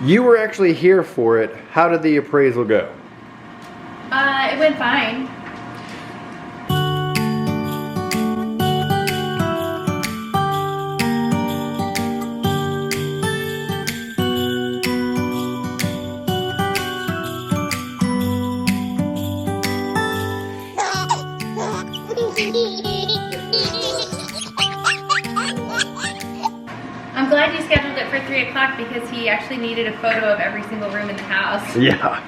You were actually here for it. How did the appraisal go? It went fine. I'm glad you scheduled it for 3 o'clock because he actually needed a photo of every single room in the house. Yeah.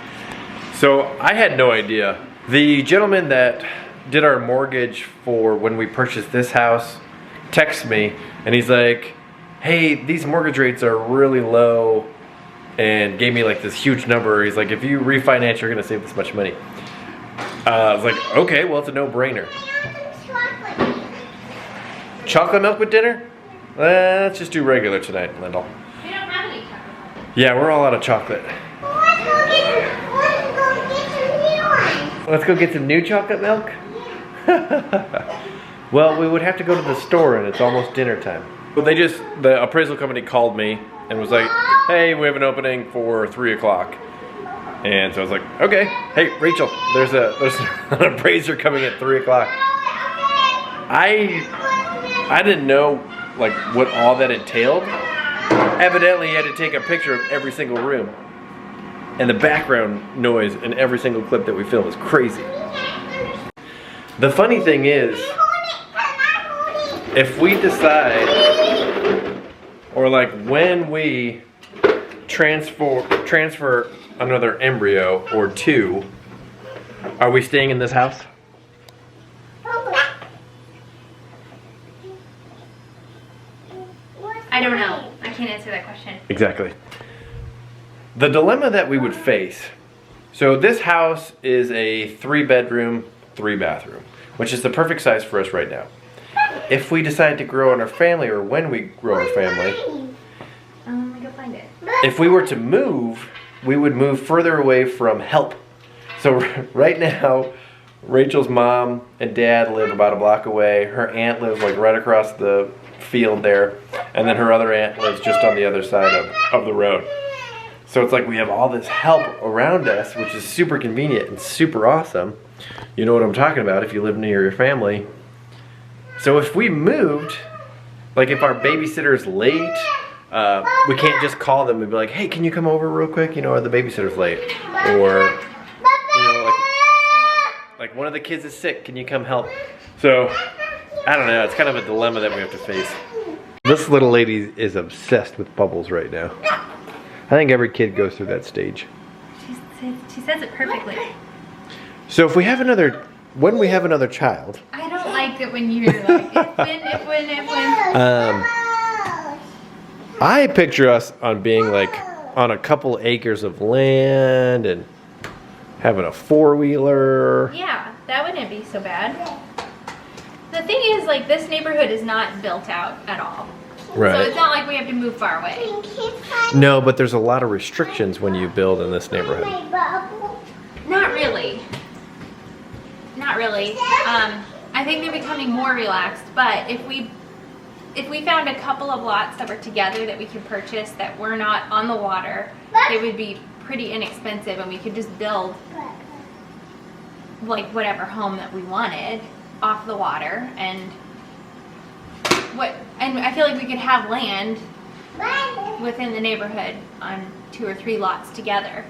So I had no idea. The gentleman that did our mortgage for when we purchased this house texted me and he's like, hey, these mortgage rates are really low, and gave me like this huge number. He's like, if you refinance, you're gonna save this much money. I was like, okay, well, it's a no-brainer. Chocolate milk with dinner? Let's just do regular tonight, Lyndle. We don't have any chocolate milk. Yeah, we're all out of chocolate. Let's go get some new chocolate milk? Well, we would have to go to the store and it's almost dinner time. Well, the appraisal company called me and was like, hey, we have an opening for 3 o'clock. And so I was like, okay, hey, Rachel, there's an appraiser coming at 3 o'clock. I didn't know like what all that entailed. Evidently, he had to take a picture of every single room. And the background noise in every single clip that we film is crazy. The funny thing is, if we decide, or like when we transfer another embryo or two, are we staying in this house? I don't know. I can't answer that question. Exactly. The dilemma that we would face, so this house is a 3-bedroom, 3-bathroom, which is the perfect size for us right now. If we decide to grow in our family, or when we grow our family, Let me go find it. if we were to move, we would move further away from help. So right now, Rachel's mom and dad live about a block away. Her aunt lives like right across the field there. And then her other aunt lives just on the other side of the road. So it's like we have all this help around us, which is super convenient and super awesome. You know what I'm talking about if you live near your family. So if we moved, like if our babysitter's late, we can't just call them and be like, hey, can you come over real quick? You know, or the babysitter's late. Or, you know, like one of the kids is sick, can you come help? So, I don't know, it's kind of a dilemma that we have to face. This little lady is obsessed with bubbles right now. I think every kid goes through that stage. She says it perfectly. So if we have when we have another child. I don't like it when you're like, if when. I picture us on being like on a couple acres of land and having a 4-wheeler. Yeah, that wouldn't be so bad. The thing is, like, this neighborhood is not built out at all. Right. So it's not like we have to move far away. No, but there's a lot of restrictions when you build in this neighborhood. Not really. Not really. I think they're becoming more relaxed, but if we found a couple of lots that were together that we could purchase that were not on the water, they would be pretty inexpensive and we could just build like whatever home that we wanted off the water, and I feel like we could have land within the neighborhood on 2 or 3 lots together.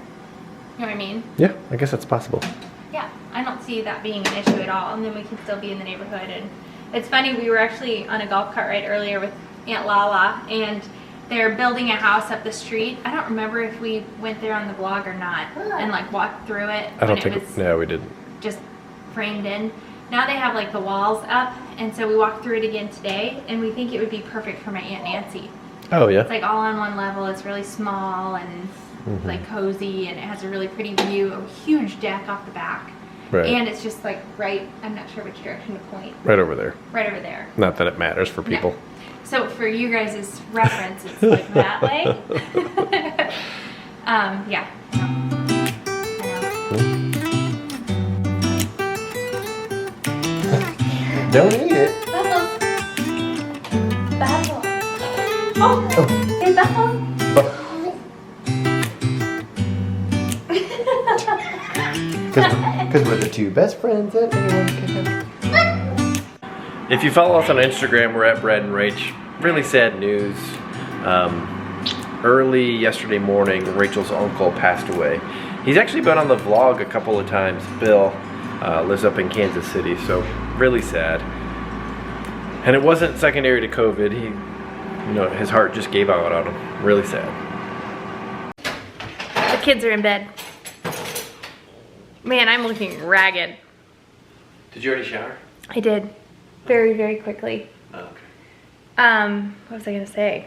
You know what I mean? Yeah, I guess that's possible. Yeah, I don't see that being an issue at all, and then we can still be in the neighborhood. And it's funny, we were actually on a golf cart ride earlier with Aunt Lala, and they're building a house up the street. I don't remember if we went there on the vlog or not and like walked through it. I don't think, no, we didn't. Just framed in. Now they have like the walls up, and so we walked through it again today, and we think it would be perfect for my Aunt Nancy. Oh yeah. It's like all on one level. It's really small and like cozy, and it has a really pretty view, a huge deck off the back. Right. And it's just like right, I'm not sure which direction to point. Right over there. Right over there. Not that it matters for people. No. So for you guys' reference, it's like that way. Yeah. No. I know. Don't eat it. Bubbles. Bubbles. Oh, hey, Bubbles. Because we're the two best friends that anyone can have. If you follow us on Instagram, we're at Brad Rach. Really sad news. Early yesterday morning, Rachel's uncle passed away. He's actually been on the vlog a couple of times. Bill lives up in Kansas City, so really sad. And it wasn't secondary to COVID. His heart just gave out on him. Really sad. The kids are in bed. Man, I'm looking ragged. Did you already shower? I did. Very, very quickly. Oh, okay. What was I gonna say?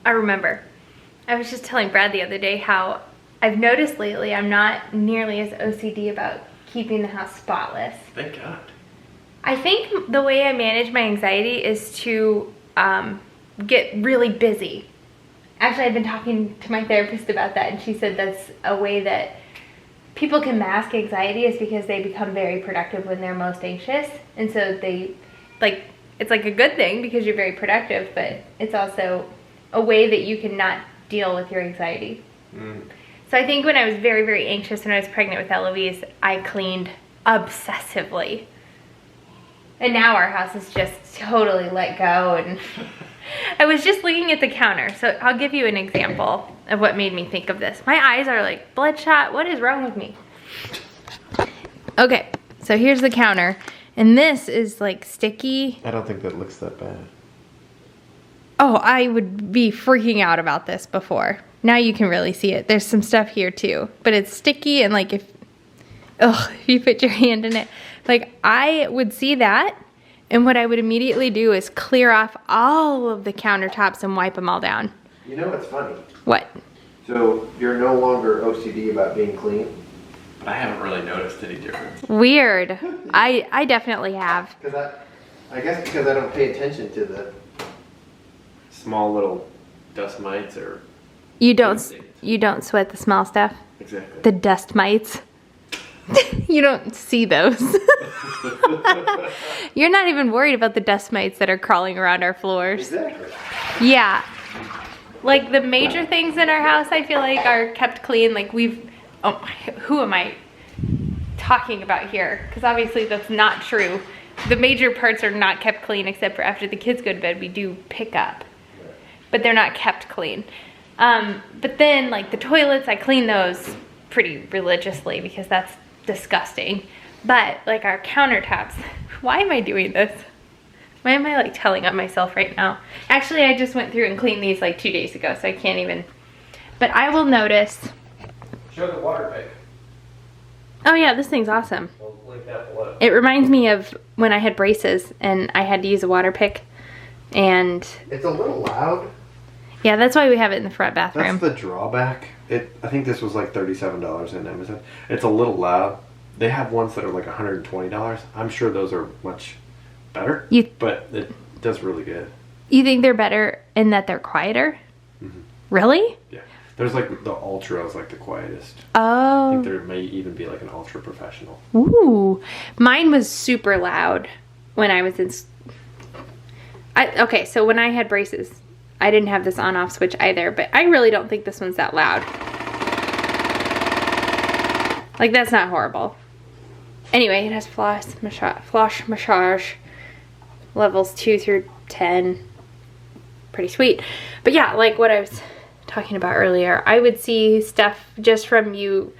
I remember. I was just telling Brad the other day how I've noticed lately I'm not nearly as OCD about keeping the house spotless. Thank God. I think the way I manage my anxiety is to get really busy. Actually, I've been talking to my therapist about that, and she said that's a way that people can mask anxiety is because they become very productive when they're most anxious. And so it's like a good thing because you're very productive, but it's also a way that you can not deal with your anxiety. So I think when I was very, very anxious when I was pregnant with Eloise, I cleaned obsessively. And now our house is just totally let go. And I was just looking at the counter. So I'll give you an example of what made me think of this. My eyes are like bloodshot. What is wrong with me? Okay, so here's the counter. And this is like sticky. I don't think that looks that bad. Oh, I would be freaking out about this before. Now you can really see it. There's some stuff here too. But it's sticky and like if you put your hand in it. Like I would see that and what I would immediately do is clear off all of the countertops and wipe them all down. You know what's funny? What? So you're no longer OCD about being clean? But I haven't really noticed any difference. Weird. I definitely have. I guess because I don't pay attention to the small little dust mites or... You don't sweat the small stuff? Exactly. The dust mites? You don't see those. You're not even worried about the dust mites that are crawling around our floors. Exactly. Yeah. Like the major things in our house I feel like are kept clean. Like who am I talking about here? Because obviously that's not true. The major parts are not kept clean except for after the kids go to bed we do pick up. But they're not kept clean. But then like the toilets, I clean those pretty religiously because that's disgusting. But like our countertops, why am I doing this? Why am I like telling on myself right now? Actually, I just went through and cleaned these like 2 days ago, so I can't even. But I will notice. Show the water pick. Oh yeah, this thing's awesome. I'll link that below. It reminds me of when I had braces and I had to use a water pick. And it's a little loud. Yeah, that's why we have it in the front bathroom. That's the drawback. I think this was like $37 in Amazon. It's a little loud. They have ones that are like $120. I'm sure those are much better, but it does really good. You think they're better in that they're quieter? Mm-hmm. Really? Yeah. There's like the Ultra is like the quietest. Oh. I think there may even be like an Ultra Professional. Ooh. Mine was super loud when I was in... Okay, so when I had braces, I didn't have this on-off switch either, but I really don't think this one's that loud. Like, that's not horrible. Anyway, it has floss massage levels 2 through 10. Pretty sweet. But yeah, like what I was talking about earlier, I would see stuff just from you,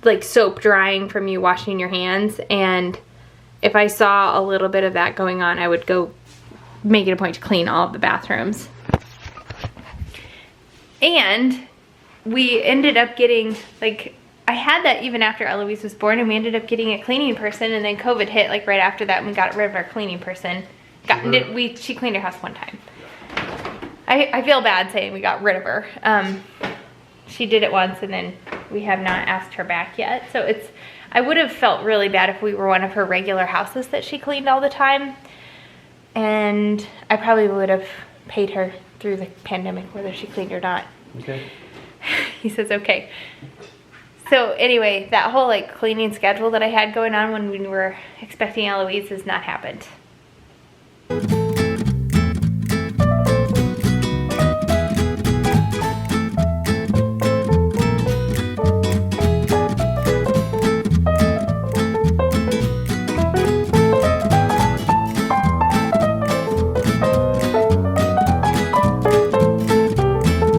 like soap drying from you washing your hands, and if I saw a little bit of that going on, I would go make it a point to clean all of the bathrooms. And we ended up getting, like, I had that even after Eloise was born, and we ended up getting a cleaning person, and then COVID hit like right after that, and we got rid of our cleaning person. She cleaned her house one time. I feel bad saying we got rid of her. She did it once, and then we have not asked her back yet. So I would have felt really bad if we were one of her regular houses that she cleaned all the time. And I probably would have paid her through the pandemic whether she cleaned or not. Okay. He says okay. So anyway, that whole like cleaning schedule that I had going on when we were expecting Eloise has not happened.